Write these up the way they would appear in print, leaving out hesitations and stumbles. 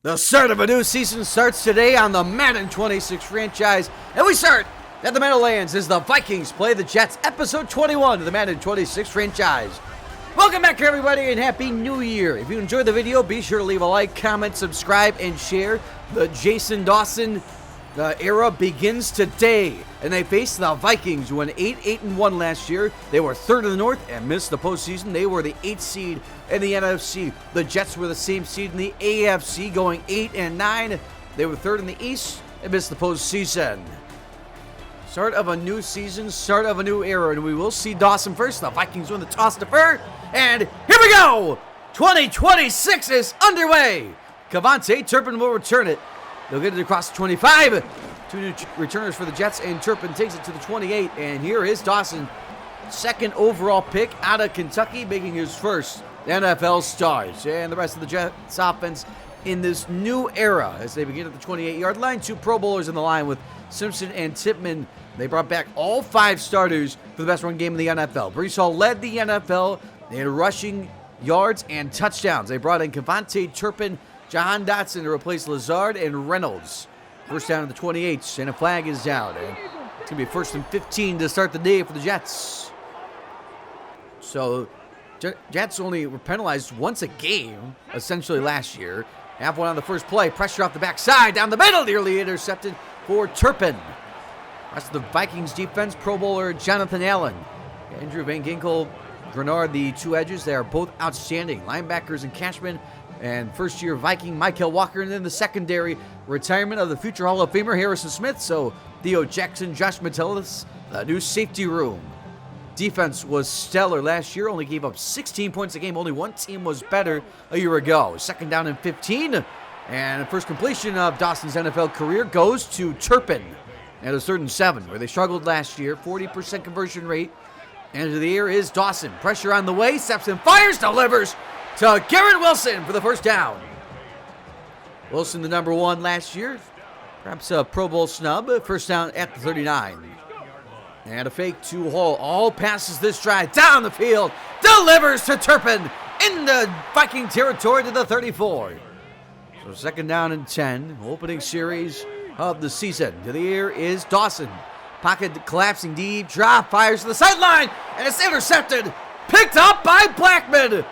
The start of a new season starts today on the Madden 26 franchise, and we start at the Meadowlands as the Vikings play the Jets, episode 21 of the Madden 26 franchise. Welcome back, everybody, and Happy New Year. If you enjoyed the video, be sure to leave a like, comment, subscribe, and share. The Jason Dawson era begins today, and they face the Vikings, who went 8-1 last year. They were third in the North and missed the postseason. They were the 8th seed in the NFC. The Jets were the same seed in the AFC, going 8-9. They were third in the East and missed the postseason. Start of a new season, start of a new era, and we will see Dawson first. The Vikings win the toss to Fur, and here we go! 2026 is underway. Cavante Turpin will return it. They'll get it across the 25. Two new returners for the Jets, and Turpin takes it to the 28. And here is Dawson, second overall pick out of Kentucky, making his first NFL start. And the rest of the Jets offense in this new era as they begin at the 28-yard line. Two Pro Bowlers in the line with Simpson and Tippmann. They brought back all 5 starters for the best run game in the NFL. Breece Hall led the NFL in rushing yards and touchdowns. They brought in Cavante Turpin, Jahan Dotson to replace Lazard and Reynolds. First down at the 28, and a flag is down. And it's going to be first and 15 to start the day for the Jets. So, Jets only were penalized once a game, essentially last year. Have one on the first play. Pressure off the backside, down the middle, nearly intercepted for Turpin. Rest of the Vikings defense, Pro Bowler Jonathan Allen. Andrew Van Ginkel, Grenard, the two edges, they are both outstanding. Linebackers and Cashman. And first-year Viking Michael Walker, and then the secondary retirement of the future Hall of Famer Harrison Smith. So Theo Jackson, Josh Metellus, the new safety room. Defense was stellar last year, only gave up 16 points a game. Only one team was better a year ago. Second down and 15, and the first completion of Dawson's NFL career goes to Turpin at a third and 7, where they struggled last year. 40% conversion rate. And to the air is Dawson. Pressure on the way, steps and fires, delivers to Garrett Wilson for the first down. Wilson, the number 1 last year. Perhaps a Pro Bowl snub. First down at the 39. And a fake to Hall. All passes this drive down the field. Delivers to Turpin in the Viking territory to the 34. So second down and 10. Opening series of the season. To the air is Dawson. Pocket collapsing deep. Drop. Fires to the sideline. And it's intercepted. Picked up by Blackman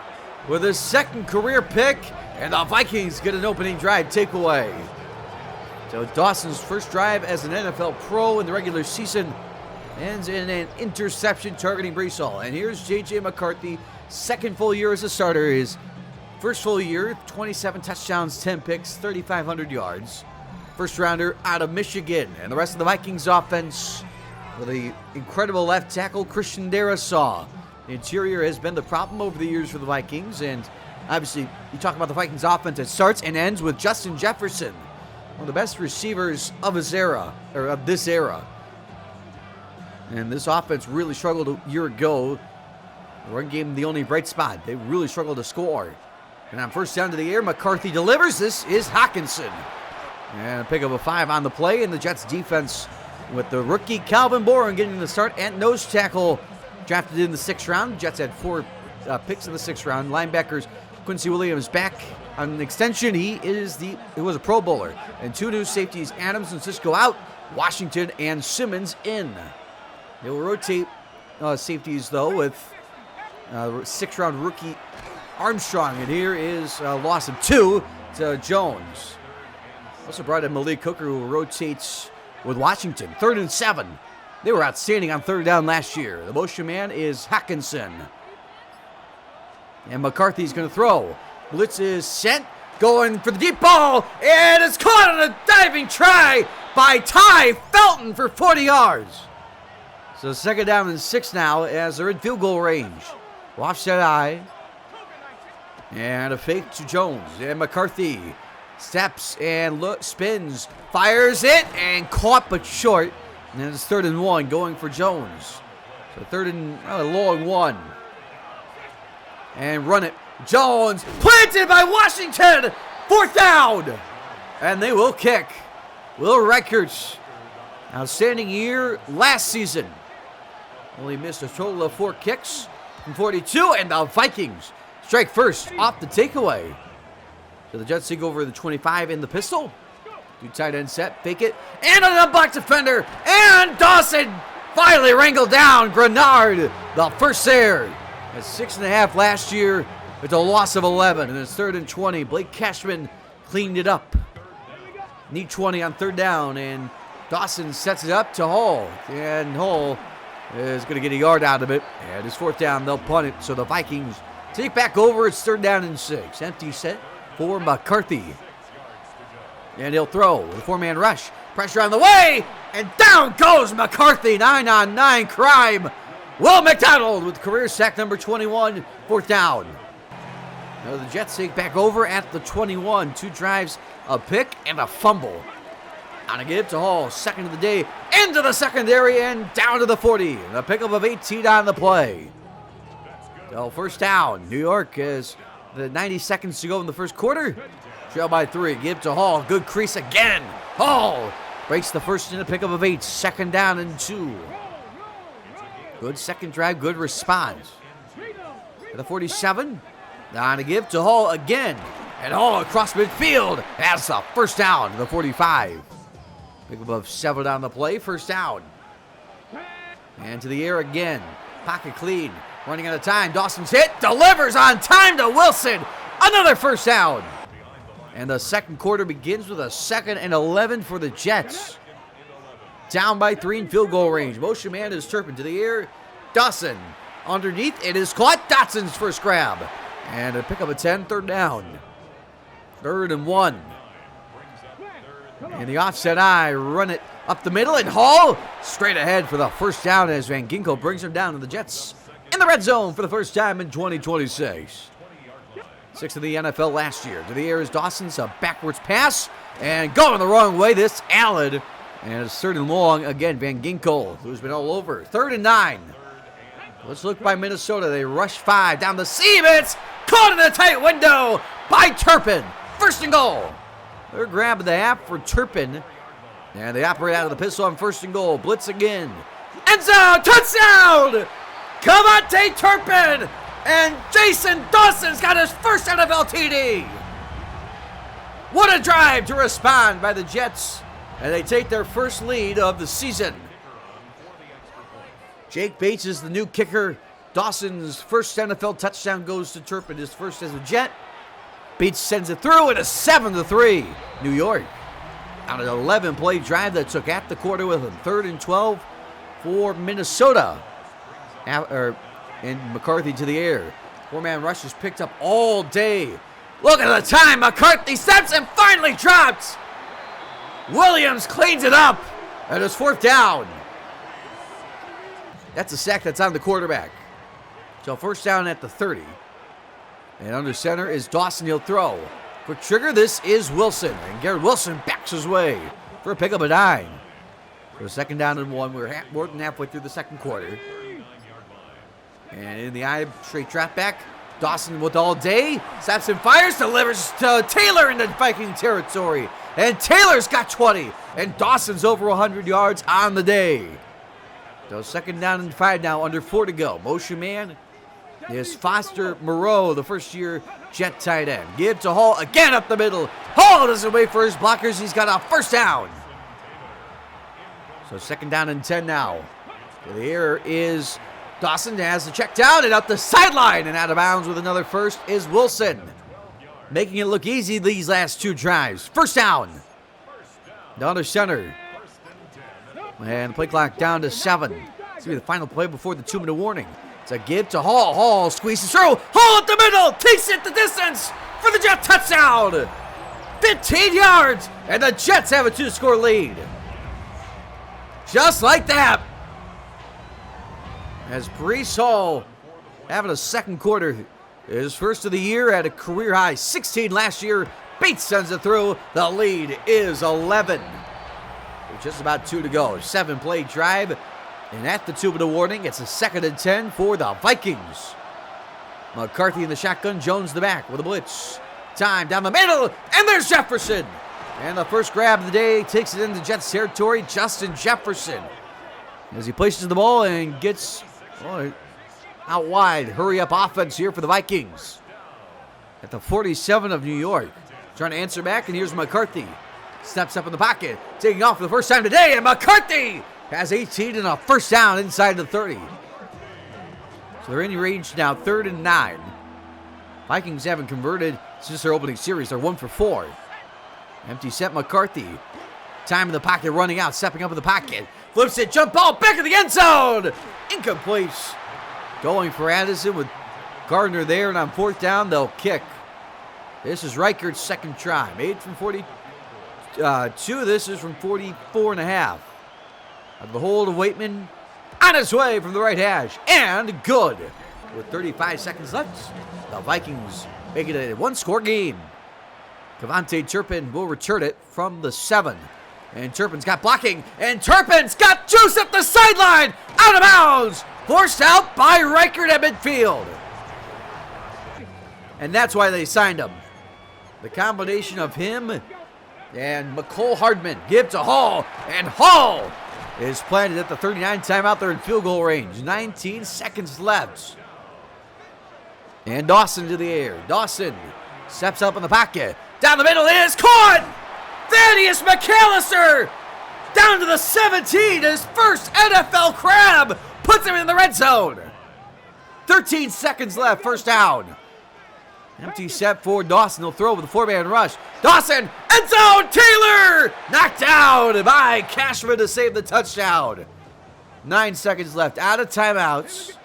with his second career pick, and the Vikings get an opening drive takeaway. So Dawson's first drive as an NFL pro in the regular season ends in an interception targeting Breece Hall. And here's J.J. McCarthy, second full year as a starter. His first full year, 27 touchdowns, 10 picks, 3,500 yards. First rounder out of Michigan. And the rest of the Vikings offense with the incredible left tackle Christian Darrisaw. The interior has been the problem over the years for the Vikings, and obviously you talk about the Vikings offense, it starts and ends with Justin Jefferson, one of the best receivers of his era, or of this era. And this offense really struggled a year ago. The run game, the only bright spot. They really struggled to score. And on first down to the air, McCarthy delivers. This is Hawkinson. And a pick up a 5 on the play, and the Jets defense with the rookie Calvin Boren getting the start at nose tackle. Drafted in the 6th round. Jets had 4 picks in the 6th round. Linebackers, Quincy Williams back on an extension. He was a Pro Bowler. And 2 new safeties, Adams and Cisco out. Washington and Simmons in. They will rotate safeties, though, with 6th round rookie Armstrong. And here is a loss of 2 to Jones. Also brought in Malik Hooker, who rotates with Washington. 3rd and 7. They were outstanding on third down last year. The motion man is Hawkinson. And McCarthy's going to throw. Blitz is sent. Going for the deep ball. And it's caught on a diving try by Ty Felton for 40 yards. So second down and 6 now as they're in field goal range. Offset eye. And a fake to Jones. And McCarthy steps and spins. Fires it and caught but short. And then it's 3rd and 1 going for Jones. So 3rd and long 1. And run it. Jones planted by Washington. 4th down. And they will kick. Will Reichert's outstanding year last season. Only missed a total of 4 kicks from 42. And the Vikings strike first off the takeaway. So the Jets take over the 25 in the pistol. Do tight end set, fake it, and on the block defender, and Dawson finally wrangled down Grenard, the first there. At 6.5 last year, it's a loss of 11, and it's 3rd and 20. Blake Cashman cleaned it up. Need 20 on 3rd down, and Dawson sets it up to Hall, and Hall is going to get a yard out of it, and it's 4th down. They'll punt it, so the Vikings take back over. It's 3rd down and 6. Empty set for McCarthy. And he'll throw with a 4-man rush. Pressure on the way, and down goes McCarthy. 9-on-9 crime. Will McDonald with career sack number 21, 4th down. Now the Jets take back over at the 21. 2 drives, a pick, and a fumble. On a give to Hall, 2nd of the day, into the secondary, and down to the 40. And a pickup of 18 on the play. So 1st down. New York has the 90 seconds to go in the first quarter. Trail by 3. Give to Hall. Good crease again. Hall breaks the first in a pickup of 8. 2nd down and 2. Good second drive. Good response. At the 47. On a give to Hall again. And Hall across midfield. That's a 1st down to the 45. Pickup of 7 on the play. 1st down. And to the air again. Pocket clean. Running out of time. Dawson's hit. Delivers on time to Wilson. Another 1st down. And the second quarter begins with a 2nd and 11 for the Jets. Down by 3 in field goal range. Motion man is Turpin to the air. Dawson underneath. It is caught. Dotson's first grab. And a pickup of 10. 3rd down. 3rd and 1. And the offset eye. Run it up the middle. And Hall straight ahead for the 1st down as Van Ginkel brings him down to the Jets in the red zone for the first time in 2026. 6th of the NFL last year. To the air is Dawson's a backwards pass. And going the wrong way. This Allen. And it's 3rd and long. Again, Van Ginkel, who's been all over. 3rd and 9. Let's look by Minnesota. They rush 5 down the seam. It's caught in the tight window by Turpin. 1st and goal. They're grabbing the half for Turpin. And they operate out of the pistol on 1st and goal. Blitz again. End zone. Touchdown. Cavante Turpin. And Jason Dawson's got his first NFL TD. What a drive to respond by the Jets. And they take their first lead of the season. Jake Bates is the new kicker. Dawson's first NFL touchdown goes to Turpin, his first as a Jet. Bates sends it through, and a 7-3. New York on an 11-play drive that took at the quarter with him. 3rd and 12 for Minnesota. And McCarthy to the air. 4-man rush is picked up all day. Look at the time. McCarthy steps and finally drops. Williams cleans it up. And it's 4th down. That's a sack that's on the quarterback. So 1st down at the 30. And under center is Dawson. He'll throw. Quick trigger. This is Wilson. And Garrett Wilson backs his way for a pickup of 9. So 2nd down and 1. We're more than halfway through the second quarter. And in the eye, straight drop back. Dawson with all day. Snaps and fires. Delivers to Taylor into Viking territory. And Taylor's got 20. And Dawson's over 100 yards on the day. So 2nd down and 5 now. Under 4 to go. Motion man is Foster Moreau, the first-year Jet tight end. Give to Hall again up the middle. Hall doesn't wait for his blockers. He's got a 1st down. So 2nd down and 10 now. So the air is Dawson has the check down and up the sideline and out of bounds with another 1st is Wilson. Making it look easy these last 2 drives. 1st down. Down to center. And play clock down to 7. It's going to be the final play before the 2-minute warning. It's a give to Hall. Hall squeezes through. Hall at the middle. Takes it the distance for the Jet touchdown. 15 yards. And the Jets have a 2-score lead. Just like that. As Breece Hall having a second quarter. His first of the year at a career high 16 last year. Bates sends it through. The lead is 11. With just about 2 to go. 7-play drive. And at the 2-minute warning, it's a 2nd and 10 for the Vikings. McCarthy in the shotgun. Jones the back with a blitz. Time down the middle. And there's Jefferson. And the first grab of the day takes it into Jets territory. Justin Jefferson. As he places the ball and gets out wide. Hurry up offense here for the Vikings. At the 47 of New York. trying to answer back, and here's McCarthy. Steps up in the pocket, taking off for the first time today, and McCarthy has 18 and a first down inside the 30. So they're in range now, 3rd and 9. Vikings haven't converted since their opening series. They're 1 for 4. Empty set, McCarthy. Time in the pocket, running out, stepping up in the pocket. Flips it, jump ball, back in the end zone. Incomplete. Going for Addison with Gardner there, and on 4th down, they'll kick. This is Reichert's second try. Made from 42. This is from 44 and a half. Out of the hold of Waitman, on his way from the right hash, and good. With 35 seconds left, the Vikings make it a one-score game. Cavante Turpin will return it from the 7. And Turpin's got blocking, and Turpin's got juice at the sideline, out of bounds, forced out by Reichert at midfield. And that's why they signed him. The combination of him and McCole Hardman give to Hall, and Hall is planted at the 39 timeout. They're in field goal range. 19 seconds left. And Dawson to the air. Dawson steps up in the pocket. Down the middle is caught! Thaddeus McAllister down to the 17. His first NFL crab puts him in the red zone. 13 seconds left. First down. Empty set for Dawson. He'll throw with a 4-man rush. Dawson, end zone, Taylor! Knocked down by Cashman to save the touchdown. 9 seconds left. Out of timeouts.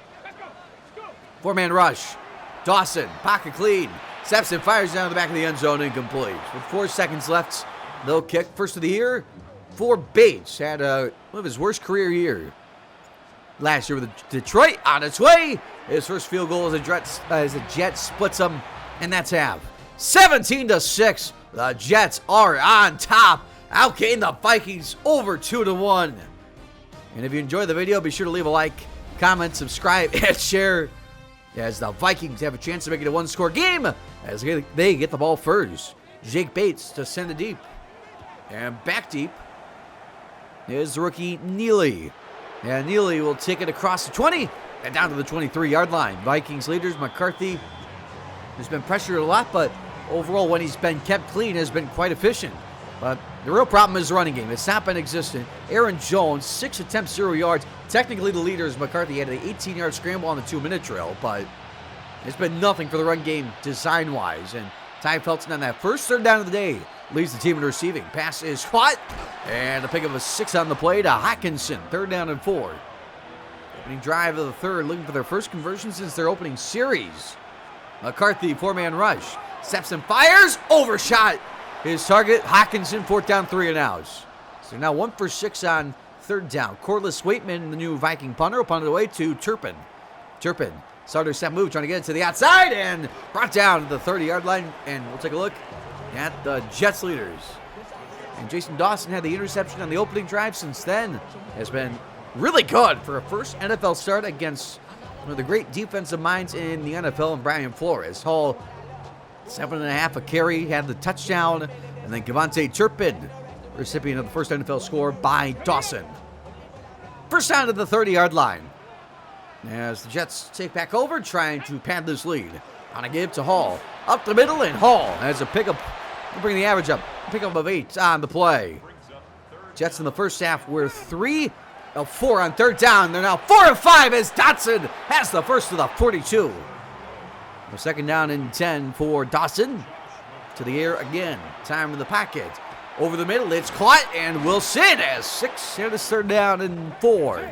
4-man rush. Dawson, pocket clean. Steps and fires down the back of the end zone, incomplete. With 4 seconds left, they'll kick. First of the year for Bates. Had one of his worst career year last year with Detroit on its way. His first field goal as the Jets splits them, and that's half. 17-6. The Jets are on top. Outgain the Vikings over 2-1. And if you enjoyed the video, be sure to leave a like, comment, subscribe, and share, as the Vikings have a chance to make it a one-score game as they get the ball first. Jake Bates to send it deep. And back deep is the rookie Neely. And Neely will take it across the 20 and down to the 23-yard line. Vikings leaders McCarthy has been pressured a lot, but overall when he's been kept clean has been quite efficient. But the real problem is the running game. It's not been existent. Aaron Jones, 6 attempts, 0 yards. Technically the leader is McCarthy. Had an 18-yard scramble on the 2-minute drill, but it's been nothing for the run game design-wise. And Ty Felton on that first 3rd down of the day leads the team in receiving. Pass is caught, and a pick of a 6 on the play to Hawkinson. 3rd down and 4. Opening drive of the 3rd, looking for their first conversion since their opening series. McCarthy, 4-man rush. Steps and fires, overshot his target. Hawkinson, 4th down, 3 and outs. So now 1 for 6 on 3rd down. Corliss Waitman, the new Viking punter, will punt it away to Turpin. Turpin, starter step move, trying to get it to the outside, and brought down to the 30-yard line. And we'll take a look at the Jets leaders. And Jason Dawson had the interception on the opening drive. Since then has been really good for a first NFL start against one of the great defensive minds in the NFL, and Brian Flores. Hall, 7.5 a carry, had the touchdown, and then Cavante Turpin, recipient of the first NFL score by Dawson. First down to the 30-yard line. As the Jets take back over, trying to pad this lead. On a give to Hall. Up the middle, and Hall has a pickup. We'll bring the average up. Pickup of 8 on the play. Jets in the first half were 3 of 4 on 3rd down. They're now 4 of 5 as Dotson has the first to the 42. The 2nd down and 10 for Dawson. To the air again. Time in the pocket. Over the middle, it's caught, and Wilson has 6 and his 3rd down and 4.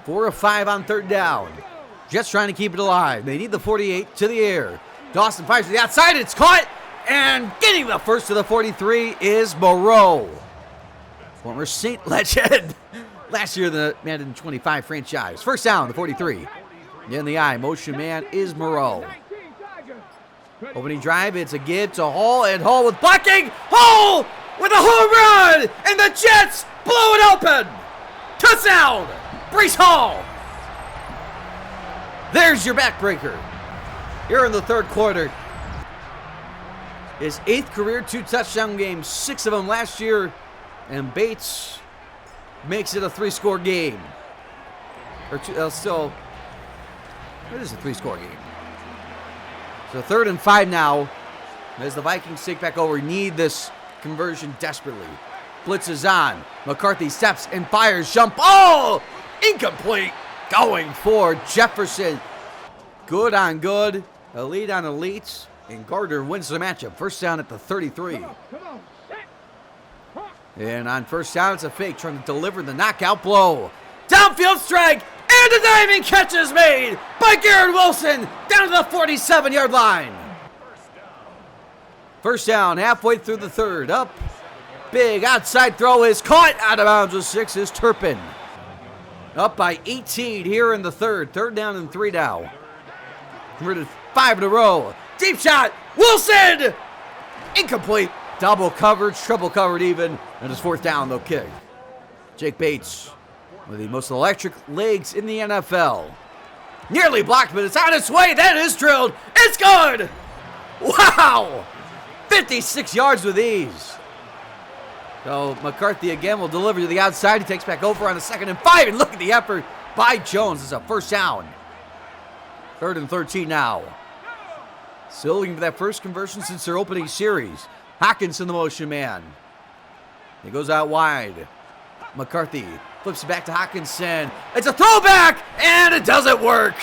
4 of 5 on 3rd down. Jets trying to keep it alive. They need the 48 to the air. Dawson fires to the outside. It's caught, and getting the first to the 43 is Moreau. Former Saint legend. Last year, the Madden 25 franchise. First down, the 43. In the eye, motion man is Moreau. Opening drive, it's a give to Hall, and Hall with blocking. Hall with a home run, and the Jets blow it open. Touchdown, Breece Hall. There's your backbreaker. Here in the 3rd quarter. His 8th career 2-touchdown game, 6 of them last year, and Bates makes it a 3-score game. Or still, it is a 3-score game. So 3rd and 5 now As the Vikings take back over, need this conversion desperately. Blitz is on. McCarthy steps and fires. Jump. Oh! Incomplete. Going for Jefferson. Good on good. Elite on elite. And Gardner wins the matchup. First down at the 33. And on first down, it's a fake trying to deliver the knockout blow. Downfield strike. And a diving catch is made by Garrett Wilson down to the 47-yard line. First down, halfway through the third. Up. Big outside throw is caught. Out of bounds with 6 is Turpin. Up by 18 here in the third. Third down and 3 now. Converted 5 in a row. Deep shot. Wilson! Incomplete. Double coverage, triple covered even. And it's fourth down, they'll kick. Jake Bates with the most electric legs in the NFL. Nearly blocked, but it's on its way. That is drilled. It's good! Wow! 56 yards with ease. So McCarthy again will deliver to the outside. He takes back over on a 2nd and 5. And look at the effort by Jones. It's a first down. 3rd and 13 now. Still looking for that first conversion since their opening series. Hockenson, the motion man. He goes out wide. McCarthy flips it back to Hockenson. It's a throwback, and it doesn't work.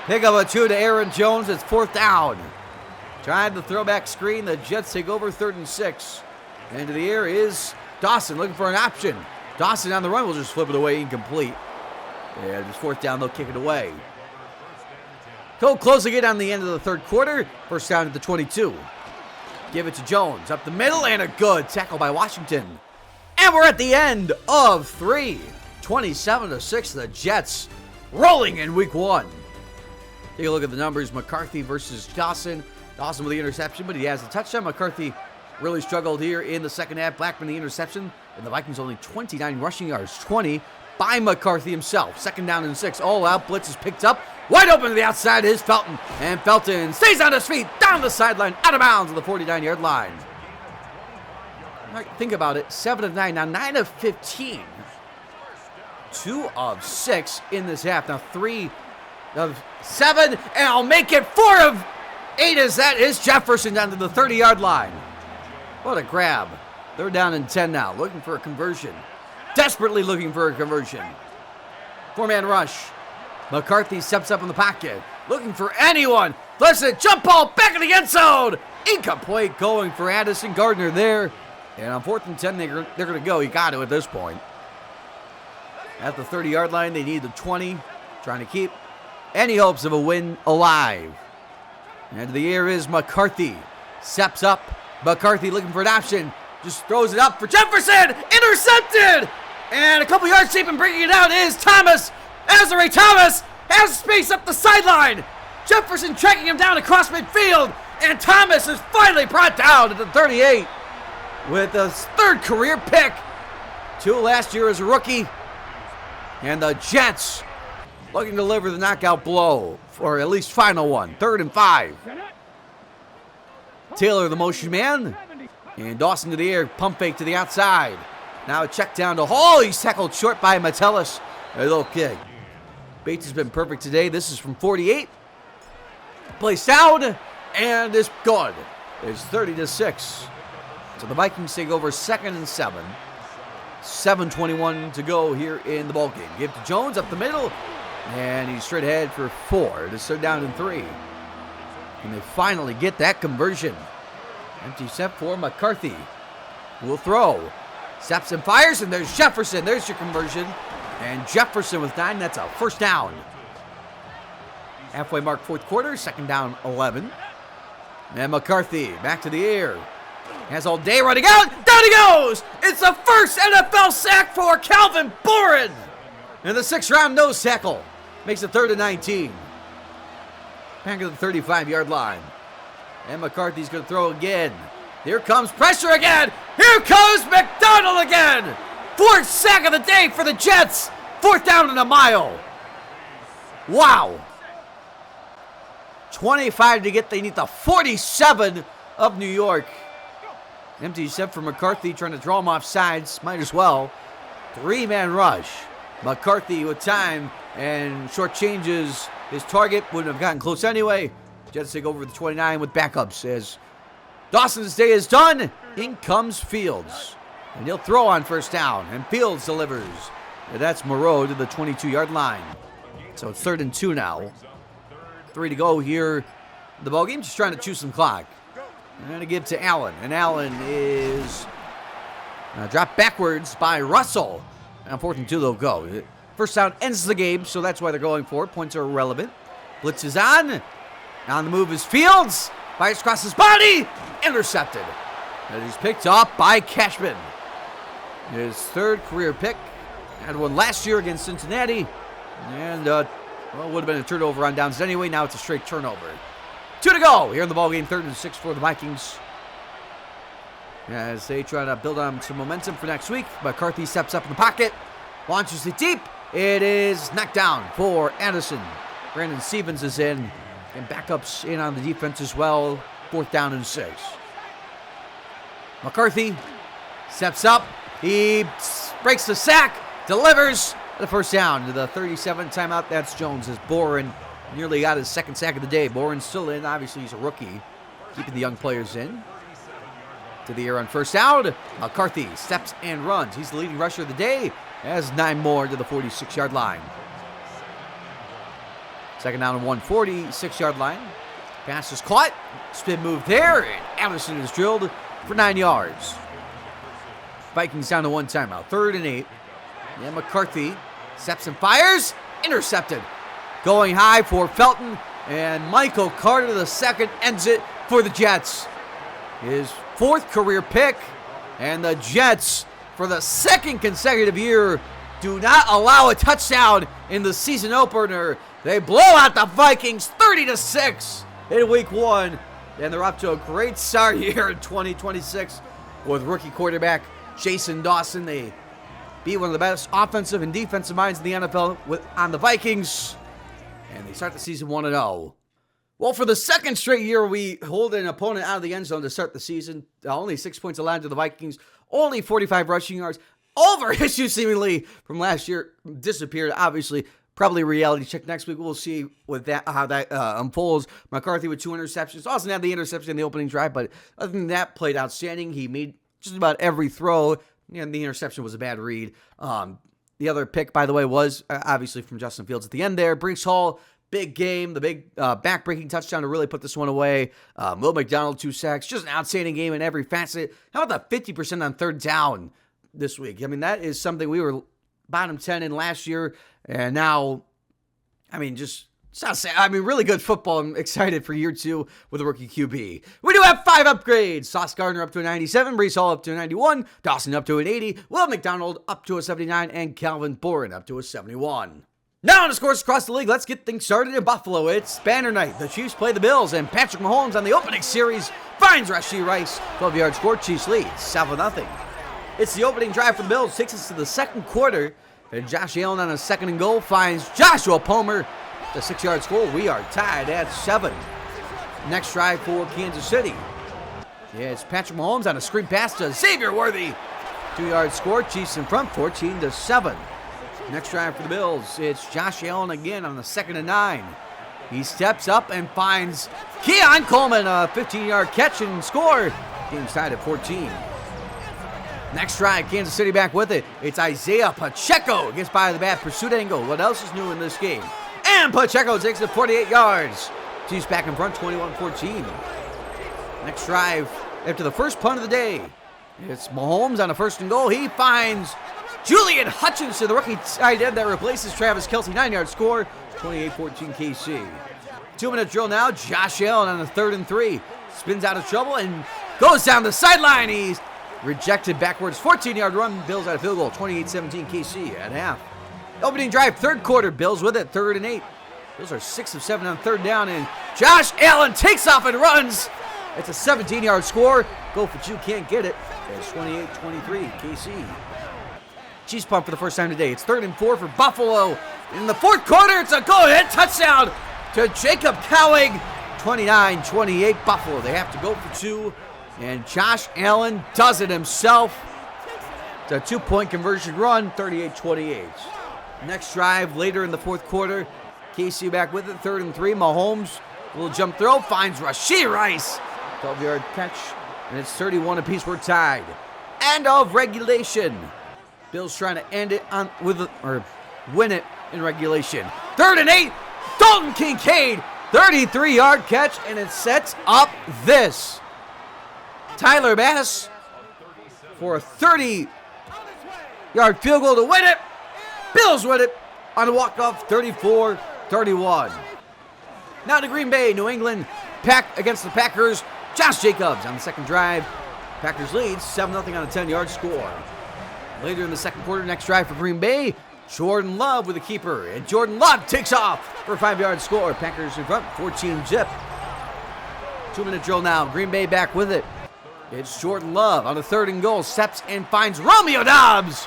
Pick up a 2 to Aaron Jones. It's 4th down. Tried the throwback screen. The Jets take over 3rd and 6. Into the air is Dawson looking for an option. Dawson on the run will just flip it away, incomplete. And it's 4th down, they'll kick it away. Cole closing it on the end of the third quarter. First down at the 22. Give it to Jones. Up the middle and a good tackle by Washington. And we're at the end of 3. 27-6, the Jets rolling in week 1. Take a look at the numbers. McCarthy versus Dawson. Dawson with the interception, but he has the touchdown. McCarthy really struggled here in the second half. Blackman the interception. And the Vikings only 29 rushing yards. 20 by McCarthy himself. 2nd down and 6. All out. Blitz is picked up. Wide open to the outside is Felton. And Felton stays on his feet. Down the sideline. Out of bounds on the 49-yard line. All right, think about it. 7 of 9. Now 9 of 15. 2 of 6 in this half. Now 3 of 7. And I'll make it 4 of 8 as that is Jefferson down to the 30-yard line. What a grab. They're down in 10 now. Looking for a conversion. Desperately looking for a conversion. 4-man rush. McCarthy steps up in the pocket. Looking for anyone. Flips it. Jump ball back in the end zone. Incomplete going for Addison Gardner there. And on 4th and 10, they're going to go. You got to at this point. At the 30-yard line, they need the 20. Trying to keep any hopes of a win alive. And to the air is McCarthy. Steps up. McCarthy looking for an option. Just throws it up for Jefferson. Intercepted. And a couple yards deep and bringing it out is Thomas. Azare Thomas has space up the sideline. Jefferson tracking him down across midfield. And Thomas is finally brought down to the 38 with his 3rd career pick. 2 last year as a rookie. And the Jets looking to deliver the knockout blow for at least final one. 3rd and 5. Taylor, the motion man. And Dawson to the air. Pump fake to the outside. Now a check down to Hall. He's tackled short by Metellus. A little kick. Bates has been perfect today. This is from 48. Placed down. And it's good. It's 30-6. So the Vikings take over 2nd and 7. 7:21 to go here in the ballgame. Give to Jones up the middle. And he's straight ahead for 4. It's 3rd down and 3. And they finally get that conversion. Empty set for McCarthy. Will throw. Steps and fires, and there's Jefferson. There's your conversion. And Jefferson with 9. That's a first down. Halfway mark 4th quarter. 2nd down 11. And McCarthy back to the air. Has all day running out. Down he goes. It's the first NFL sack for Calvin Boren. And the 6th-round nose tackle makes it 3rd and 19. Back at the 35-yard line. And McCarthy's going to throw again. Here comes pressure again. Here comes McDonald again. 4th sack of the day for the Jets. 4th down and a mile. Wow. 25 to get. They need the 47 of New York. Empty set for McCarthy, trying to draw him off sides. Might as well. 3-man rush. McCarthy with time and short changes his target. Wouldn't have gotten close anyway. Jets take over the 29 with backups as Dawson's day is done. In comes Fields. And he'll throw on first down. And Fields delivers. And that's Moreau to the 22-yard line. So it's 3rd and 2 now. 3 to go here in the ballgame. Just trying to chew some clock. I'm going to give to Allen. And Allen is dropped backwards by Russell. And on 4th and 2 they'll go. First down ends the game, so that's why they're going for it. Points are irrelevant. Blitz is on. On the move is Fields. Fires across his body. Intercepted. And he's picked up by Cashman. His 3rd career pick. Had one last year against Cincinnati. And, would have been a turnover on downs anyway. Now it's a straight turnover. 2 to go here in the ballgame. 3rd and 6 for the Vikings. As they try to build on some momentum for next week. McCarthy steps up in the pocket. Launches it deep. It is knocked down for Addison. Brandon Stevens is in. And backups in on the defense as well. 4th down and 6. McCarthy steps up. He breaks the sack. Delivers the first down to the 37 timeout. That's Jones as Boren nearly got his 2nd sack of the day. Boren's still in. Obviously, he's a rookie. Keeping the young players in. To the air on first down. McCarthy steps and runs. He's the leading rusher of the day. Has 9 more to the 46-yard line. 2nd down and 1, 46-yard line. Pass is caught. Spin move there. And Anderson is drilled for 9 yards. Vikings down to 1 timeout. 3rd and 8. And McCarthy steps and fires. Intercepted. Going high for Felton. And Michael Carter II ends it for the Jets. His 4th career pick. And the Jets, for the 2nd consecutive year, do not allow a touchdown in the season opener. They blow out the Vikings 30-6 in week 1. And they're up to a great start here in 2026 with rookie quarterback Jason Dawson. They beat one of the best offensive and defensive minds in the NFL on the Vikings. And they start the season 1-0. Well, for the 2nd straight year, we hold an opponent out of the end zone to start the season. Only 6 points allowed to the Vikings. Only 45 rushing yards. Over issues seemingly from last year. Disappeared, obviously. Probably a reality check next week. We'll see with that how that unfolds. McCarthy with 2 interceptions. Dawson had the interception in the opening drive, but other than that, played outstanding. He made just about every throw, and the interception was a bad read. The other pick, by the way, was obviously from Justin Fields at the end there. Brees Hall, big game, the big back-breaking touchdown to really put this one away. Will McDonald, 2 sacks. Just an outstanding game in every facet. How about the 50% on 3rd down this week? I mean, that is something we were bottom 10 in last year, and now, I mean, really good football. I'm excited for year 2 with a rookie QB. We do have 5 upgrades. Sauce Gardner up to a 97, Brees Hall up to a 91, Dawson up to an 80, Will McDonald up to a 79, and Calvin Boren up to a 71. Now on the scores across the league, let's get things started in Buffalo. It's banner night. The Chiefs play the Bills, and Patrick Mahomes on the opening series finds Rashee Rice. 12-yard score, Chiefs lead 7-0. It's the opening drive for the Bills. Takes us to the 2nd quarter. And Josh Allen on a 2nd and goal finds Joshua Palmer. The 6-yard score. We are tied at 7. Next drive for Kansas City. Yeah, it's Patrick Mahomes on a screen pass to Xavier Worthy. 2-yard score. Chiefs in front, 14-7. Next drive for the Bills. It's Josh Allen again on the 2nd and 9. He steps up and finds Keon Coleman, a 15-yard catch and score. Game's tied at 14. Next drive, Kansas City back with it. It's Isaiah Pacheco. Gets by the bat, pursuit angle. What else is new in this game? And Pacheco takes it 48 yards. Chiefs back in front, 21-14. Next drive, after the first punt of the day, it's Mahomes on a 1st and goal. He finds Julian Hutchinson, the rookie tight end that replaces Travis Kelce. 9-yard score, 28-14 KC. 2-minute drill now. Josh Allen on a 3rd and 3. Spins out of trouble and goes down the sideline. He's rejected backwards. 14-yard run. Bills out of field goal. 28-17 KC at half. Opening drive, 3rd quarter. Bills with it. 3rd and 8. Bills are 6 of 7 on 3rd down. And Josh Allen takes off and runs. It's a 17-yard score. Go for 2. Can't get it. It's 28-23 KC. Chiefs punt for the first time today. It's 3rd and 4 for Buffalo. In the 4th quarter, it's a go-ahead touchdown to Jacob Cowing. 29-28 Buffalo. They have to go for 2. And Josh Allen does it himself. It's a 2-point conversion run, 38-28. Next drive later in the 4th quarter. KC back with it, 3rd and 3. Mahomes, little jump throw, finds Rashee Rice. 12-yard catch and it's 31 apiece. We're tied. End of regulation. Bills trying to end it win it in regulation. 3rd and 8. Dalton Kincaid, 33-yard catch, and it sets up this. Tyler Bass for a 30-yard field goal to win it. Bills win it on a walk-off, 34-31. Now to Green Bay, New England against the Packers. Josh Jacobs on the second drive. Packers lead 7-0 on a 10-yard score. Later in the second quarter, next drive for Green Bay, Jordan Love with a keeper. And Jordan Love takes off for a 5-yard score. Packers in front, 14-zip. 2-minute drill now. Green Bay back with it. It's Jordan Love on a 3rd and goal. Steps and finds Romeo Doubs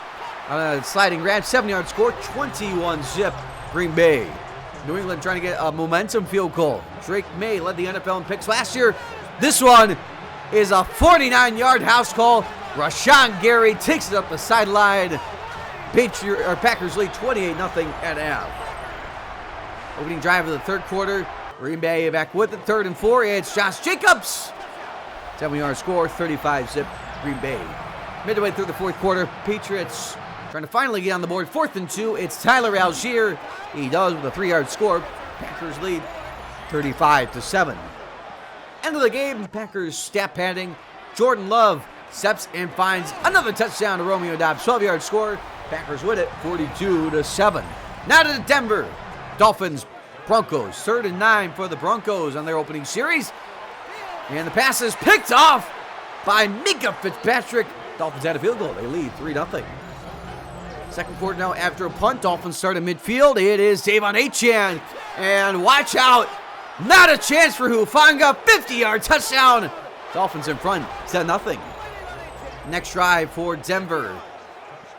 on a sliding grab. 7-yard score, 21-zip. Green Bay. New England trying to get a momentum field goal. Drake May led the NFL in picks last year. This one is a 49-yard house call. Rashawn Gary takes it up the sideline. Packers lead 28-0 at half. Opening drive of the third quarter. Green Bay back with it. 3rd and 4. It's Josh Jacobs. 7-yard score, 35-zip. Green Bay. Midway through the fourth quarter, Patriots trying to finally get on the board. 4th and 2. It's Tyler Algier. He does with a 3-yard score. Packers lead 35-7. End of the game. Packers stat padding. Jordan Love steps and finds another touchdown to Romeo Doubs. 12-yard score. Packers win it 42-7. Now to the Denver Dolphins Broncos. 3rd and 9 for the Broncos on their opening series. And the pass is picked off by Mika Fitzpatrick. Dolphins had a field goal. They lead 3-0. Second quarter now after a punt. Dolphins start at midfield. It is Davon Achane. And watch out. Not a chance for Hufanga. 50-yard touchdown. Dolphins in front, 10-0. Next drive for Denver.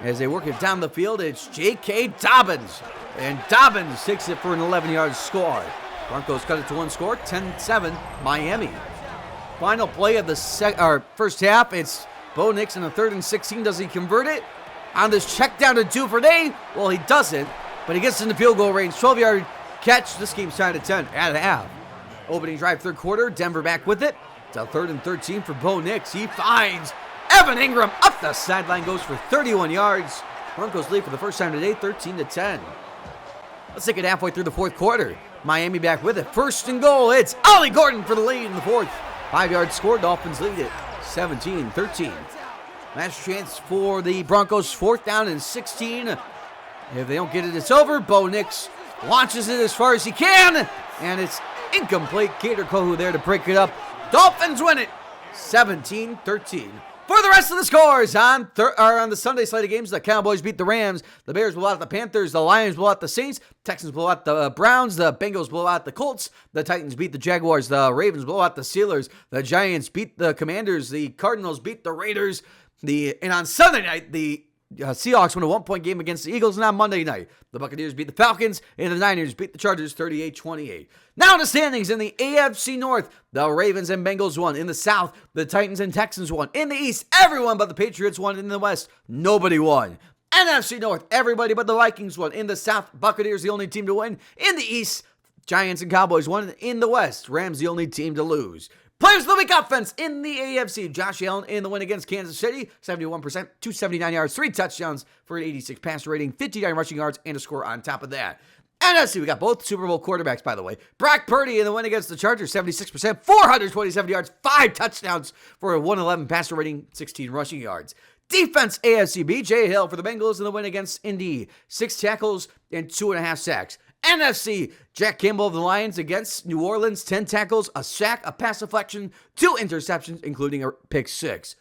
As they work it down the field, it's J.K. Dobbins. And Dobbins takes it for an 11-yard score. Broncos cut it to one score, 10-7, Miami. Final play of the first half, it's Bo Nix in the 3rd and 16. Does he convert it? On this check down to Duvernay? Well, he doesn't, but he gets in the field goal range. 12-yard catch. This game's tied at 10 at half. Opening drive, third quarter. Denver back with it. It's a 3rd and 13 for Bo Nix. He finds Evan Ingram up the sideline, goes for 31 yards. Broncos lead for the first time today, 13-10. Let's take it halfway through the fourth quarter. Miami back with it. 1st and goal. It's Ollie Gordon for the lead in the fourth. 5-yard score. Dolphins lead it 17-13. Last chance for the Broncos. 4th down and 16. If they don't get it, it's over. Bo Nix launches it as far as he can. And it's incomplete. Kader Kohu there to break it up. Dolphins win it 17-13. For the rest of the scores on the Sunday slate of games, the Cowboys beat the Rams, the Bears blow out the Panthers, the Lions blow out the Saints, Texans blow out the Browns, the Bengals blow out the Colts, the Titans beat the Jaguars, the Ravens blow out the Steelers, the Giants beat the Commanders, the Cardinals beat the Raiders, and on Sunday night, the Seahawks win a 1-point game against the Eagles, and on Monday night, the Buccaneers beat the Falcons, and the Niners beat the Chargers 38-28. Now the standings in the AFC North, the Ravens and Bengals won. In the South, the Titans and Texans won. In the East, everyone but the Patriots won. In the West, nobody won. NFC North, everybody but the Vikings won. In the South, Buccaneers the only team to win. In the East, Giants and Cowboys won. In the West, Rams the only team to lose. Players of the Week offense in the AFC. Josh Allen in the win against Kansas City. 71%, 279 yards, 3 touchdowns for an 86 passer rating, 59 rushing yards, and a score on top of that. NFC, we got both Super Bowl quarterbacks, by the way. Brock Purdy in the win against the Chargers. 76%, 427 yards, 5 touchdowns for a 111 passer rating, 16 rushing yards. Defense AFC, B.J. Hill for the Bengals in the win against Indy. 6 tackles and 2.5 sacks. NFC, Jack Campbell of the Lions against New Orleans, 10 tackles, a sack, a pass deflection, 2 interceptions, including a pick 6.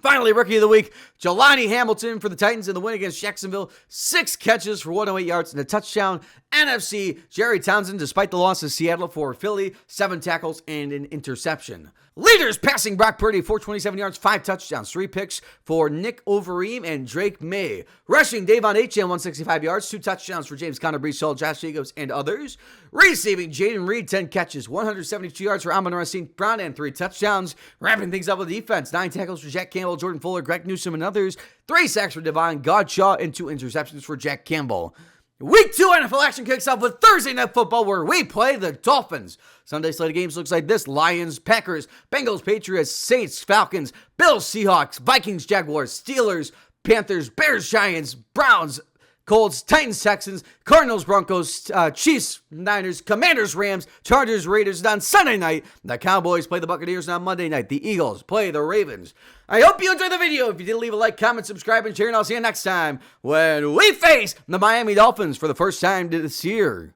Finally, Rookie of the Week, Jelani Hamilton for the Titans in the win against Jacksonville. 6 catches for 108 yards and a touchdown. NFC, Jerry Townsend, despite the loss of Seattle for Philly, 7 tackles and an interception. Leaders passing Brock Purdy, 427 yards, 5 touchdowns, 3 picks for Nick Overeem and Drake May. Rushing, Davon Achane, 165 yards, 2 touchdowns for James Conner, Breece Hall, Josh Jacobs, and others. Receiving, Jaden Reed, 10 catches, 172 yards for Amon-Ra St. Brown, and 3 touchdowns. Wrapping things up with defense, 9 tackles for Jack Campbell, Jordan Fuller, Greg Newsome, and others. 3 sacks for Devon Godshaw, and 2 interceptions for Jack Campbell. Week 2 NFL action kicks off with Thursday Night Football, where we play the Dolphins. Sunday slate of games looks like this: Lions, Packers, Bengals, Patriots, Saints, Falcons, Bills, Seahawks, Vikings, Jaguars, Steelers, Panthers, Bears, Giants, Browns, Colts, Titans, Texans, Cardinals, Broncos, Chiefs, Niners, Commanders, Rams, Chargers, Raiders. And on Sunday night, the Cowboys play the Buccaneers. And on Monday night, the Eagles play the Ravens. I hope you enjoyed the video. If you did, leave a like, comment, subscribe, and share. And I'll see you next time when we face the Miami Dolphins for the first time this year.